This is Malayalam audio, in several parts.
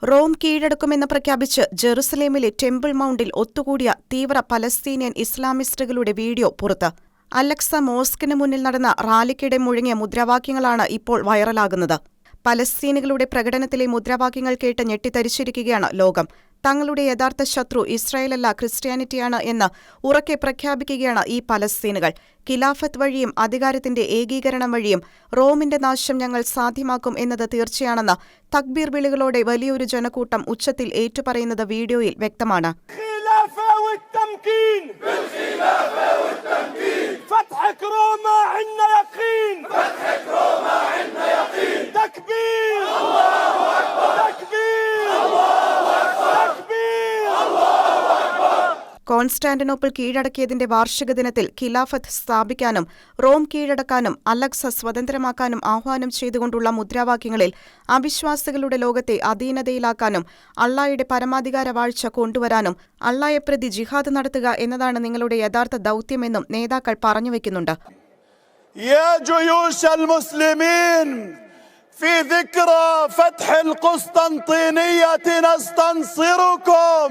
റോം കീഴടക്കുമെന്ന് പ്രഖ്യാപിച്ച് ജെറുസലേമിലെ ടെമ്പിൾ മൗണ്ടിൽ ഒത്തുകൂടിയ തീവ്ര പലസ്തീനിയൻ ഇസ്ലാമിസ്റ്റുകളുടെ വീഡിയോ പുറത്ത്. അൽ-അഖ്സ മോസ്കിന് മുന്നിൽ നടന്ന റാലിക്കിടെ മുഴങ്ങിയ മുദ്രാവാക്യങ്ങളാണ് ഇപ്പോൾ വൈറലാകുന്നത്. പലസ്തീനികളുടെ പ്രകടനത്തിലെ മുദ്രാവാക്യങ്ങൾ കേട്ട് ഞെട്ടിത്തരിച്ചിരിക്കുകയാണ് ലോകം. തങ്ങളുടെ യഥാർത്ഥ ശത്രു ഇസ്രായേലല്ല, ക്രിസ്ത്യാനിറ്റിയാണ് എന്ന് ഉറക്കെ പ്രഖ്യാപിക്കുകയാണ് ഈ പലസ്തീനുകൾ. ഖിലാഫത്ത് വഴിയും അധികാരത്തിന്റെ ഏകീകരണം വഴിയും റോമിന്റെ നാശം ഞങ്ങൾ സാധ്യമാക്കും എന്നത് തീർച്ചയാണെന്ന് തക്ബീർ വിളികളോടെ വലിയൊരു ജനക്കൂട്ടം ഉച്ചത്തിൽ ഏറ്റുപറയുന്നത് വീഡിയോയിൽ വ്യക്തമാണ്. കോൺസ്റ്റാന്റിനോപ്പിൾ കീഴടക്കിയതിന്റെ വാർഷിക ദിനത്തിൽ ഖിലാഫത്ത് സ്ഥാപിക്കാനും റോം കീഴടക്കാനും അൽ-അഖ്സ സ്വതന്ത്രമാക്കാനും ആഹ്വാനം ചെയ്തുകൊണ്ടുള്ള മുദ്രാവാക്യങ്ങളിൽ അവിശ്വാസികളുടെ ലോകത്തെ അധീനതയിലാക്കാനും അള്ളായുടെ പരമാധികാര വാഴ്ച കൊണ്ടുവരാനും അള്ളായെപ്രതി ജിഹാദ് നടത്തുക എന്നതാണ് നിങ്ങളുടെ യഥാർത്ഥ ദൗത്യമെന്നും നേതാക്കൾ പറഞ്ഞുവെക്കുന്നുണ്ട്. في ذكرى فتح القسطنطينية نستنصركم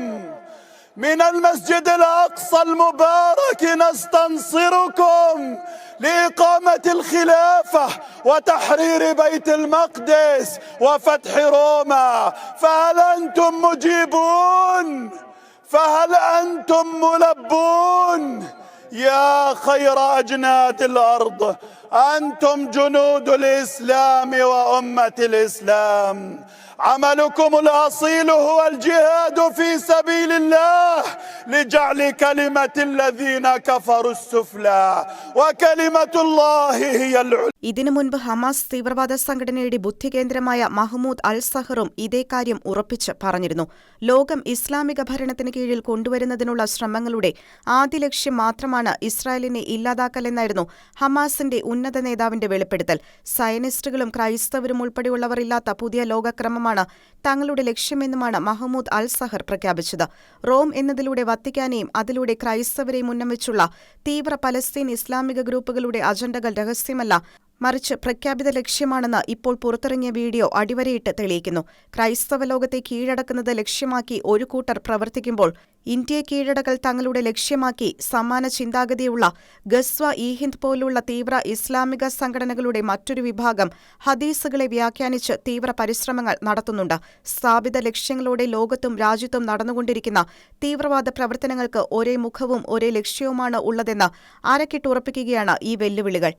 من المسجد الأقصى المبارك، نستنصركم لإقامة الخلافة وتحرير بيت المقدس وفتح روما. فهل أنتم مجيبون؟ فهل أنتم ملبون؟ يا خير أجناد الأرض، أنتم جنود الإسلام وأمة الإسلام. عملكم الأصيل هو الجهاد في سبيل الله لجعل كلمة الذين كفروا السفلى وكلمة الله هي العليا. ഇതിനു മുൻപ് ഹമാസ് തീവ്രവാദ സംഘടനയുടെ ബുദ്ധികേന്ദ്രമായ മഹ്മൂദ് അൽ-സഹറും ഇതേ കാര്യം ഉറപ്പിച്ച് പറഞ്ഞിരുന്നു. ലോകം ഇസ്ലാമിക ഭരണത്തിന് കീഴിൽ കൊണ്ടുവരുന്നതിനുള്ള ശ്രമങ്ങളുടെ ആദ്യ ലക്ഷ്യം മാത്രമാണ് ഇസ്രായേലിനെ ഇല്ലാതാക്കലെന്നായിരുന്നു ഹമാസിന്റെ ഉന്നത നേതാവിന്റെ വെളിപ്പെടുത്തൽ. സയനിസ്റ്റുകളും ക്രൈസ്തവരും ഉൾപ്പെടെയുള്ളവർ ഇല്ലാത്ത പുതിയ ലോകക്രമമാണ് തങ്ങളുടെ ലക്ഷ്യമെന്നുമാണ് മഹ്മൂദ് അൽ-സഹർ പ്രഖ്യാപിച്ചത്. റോം എന്നതിലൂടെ വത്തിക്കാനെയും അതിലൂടെ ക്രൈസ്തവരെയും ഉന്നം വെച്ചുള്ള തീവ്ര പലസ്തീൻ ഇസ്ലാമിക ഗ്രൂപ്പുകളുടെ അജണ്ടകൾ രഹസ്യമല്ല, മറിച്ച് പ്രഖ്യാപിത ലക്ഷ്യമാണെന്ന് ഇപ്പോൾ പുറത്തിറങ്ങിയ വീഡിയോ അടിവരയിട്ട് തെളിയിക്കുന്നു. ക്രൈസ്തവ ലോകത്തെ കീഴടക്കുന്നത് ലക്ഷ്യമാക്കി ഒരു കൂട്ടർ പ്രവർത്തിക്കുമ്പോൾ ഇന്ത്യയെ കീഴടക്കൽ തങ്ങളുടെ ലക്ഷ്യമാക്കി സമാന ചിന്താഗതിയുള്ള ഗസ്വ ഇ ഹിന്ദ് പോലുള്ള തീവ്ര ഇസ്ലാമിക സംഘടനകളുടെ മറ്റൊരു വിഭാഗം ഹദീസുകളെ വ്യാഖ്യാനിച്ച് തീവ്ര പരിശ്രമങ്ങൾ നടത്തുന്നുണ്ട്. സ്ഥാപിത ലക്ഷ്യങ്ങളോടെ ലോകത്തും രാജ്യത്തും നടന്നുകൊണ്ടിരിക്കുന്ന തീവ്രവാദ പ്രവർത്തനങ്ങൾക്ക് ഒരേ മുഖവും ഒരേ ലക്ഷ്യവുമാണ് ഉള്ളതെന്ന് അരക്കിട്ടുറപ്പിക്കുകയാണ് ഈ വെല്ലുവിളികൾ.